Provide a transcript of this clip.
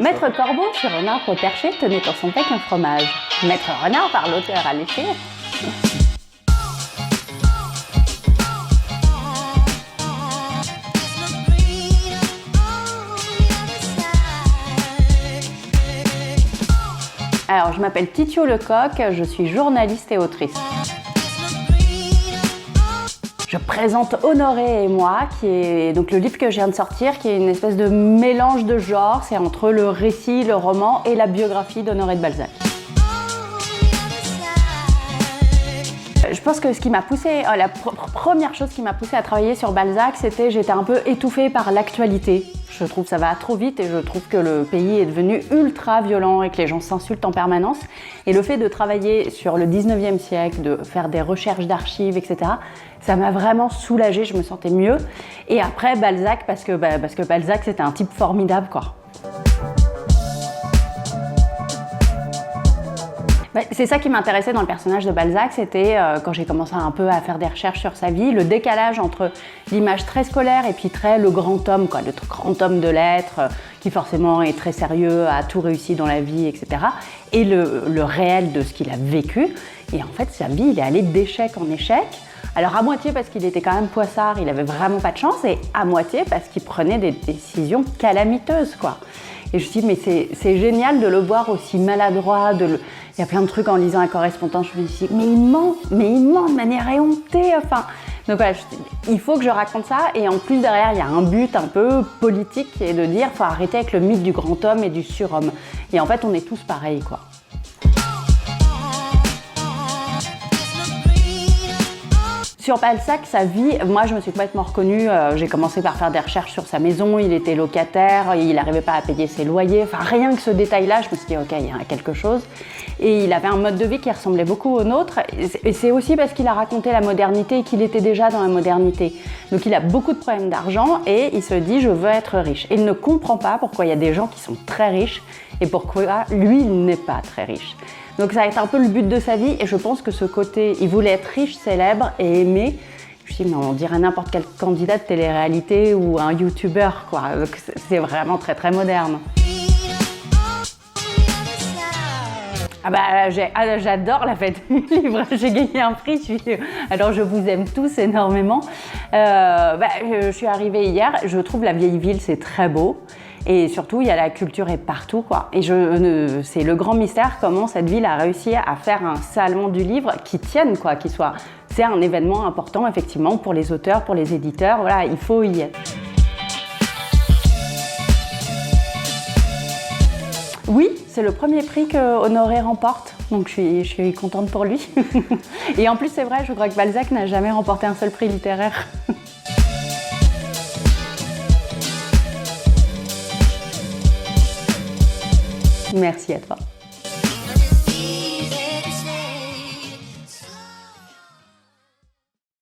Maître Corbeau sur un arbre perché tenait dans son bec un fromage. Maître Renard par l'auteur alléché. Alors, je m'appelle Titio Lecoq, je suis journaliste et autrice. Je présente Honoré et moi, qui est donc le livre que je viens de sortir, qui est une espèce de mélange de genres. C'est entre le récit, le roman et la biographie d'Honoré de Balzac. Je pense que ce qui m'a poussée, la première chose qui m'a poussée à travailler sur Balzac, c'était j'étais un peu étouffée par l'actualité. Je trouve que ça va trop vite et je trouve que le pays est devenu ultra violent et que les gens s'insultent en permanence. Et le fait de travailler sur le 19e siècle, de faire des recherches d'archives, etc., ça m'a vraiment soulagée, je me sentais mieux. Et après Balzac, parce que Balzac c'était un type formidable, quoi. C'est ça qui m'intéressait dans le personnage de Balzac, c'était quand j'ai commencé un peu à faire des recherches sur sa vie, le décalage entre l'image très scolaire et puis très le grand homme, quoi, le grand homme de lettres, qui forcément est très sérieux, a tout réussi dans la vie, etc. Et le réel de ce qu'il a vécu. Et en fait, sa vie, il est allé d'échec en échec. Alors à moitié parce qu'il était quand même poissard, il avait vraiment pas de chance, et à moitié parce qu'il prenait des décisions calamiteuses, quoi. Et je me suis dit, mais c'est génial de le voir aussi maladroit, il y a plein de trucs en lisant la correspondance, je me suis dit, mais il ment de manière éhontée, enfin. Donc voilà, il faut que je raconte ça, et en plus derrière, il y a un but un peu politique qui est de dire, faut arrêter avec le mythe du grand homme et du surhomme. Et en fait, on est tous pareils, quoi. Sur Balzac, sa vie, moi je me suis complètement reconnue, j'ai commencé par faire des recherches sur sa maison, il était locataire, il n'arrivait pas à payer ses loyers, enfin rien que ce détail-là, je me suis dit ok, il y a quelque chose. Et il avait un mode de vie qui ressemblait beaucoup au nôtre, et c'est aussi parce qu'il a raconté la modernité et qu'il était déjà dans la modernité. Donc il a beaucoup de problèmes d'argent et il se dit je veux être riche. Et il ne comprend pas pourquoi il y a des gens qui sont très riches et pourquoi lui il n'est pas très riche. Donc ça a été un peu le but de sa vie, et je pense que ce côté, il voulait être riche, célèbre et aimé. Je me suis dit, mais on dirait n'importe quel candidat de télé-réalité ou un youtubeur, quoi. Donc c'est vraiment très très moderne. Ah bah, j'adore la fête du livre, j'ai gagné un prix, alors je vous aime tous énormément. Je suis arrivée hier, je trouve la vieille ville, c'est très beau. Et surtout, il y a la culture est partout, quoi. Et c'est le grand mystère, comment cette ville a réussi à faire un salon du livre qui tienne, quoi, qui soit. C'est un événement important, effectivement, pour les auteurs, pour les éditeurs. Voilà, il faut y être. Oui, c'est le premier prix que Honoré remporte, donc je suis contente pour lui. Et en plus, c'est vrai, je crois que Balzac n'a jamais remporté un seul prix littéraire. Merci à toi.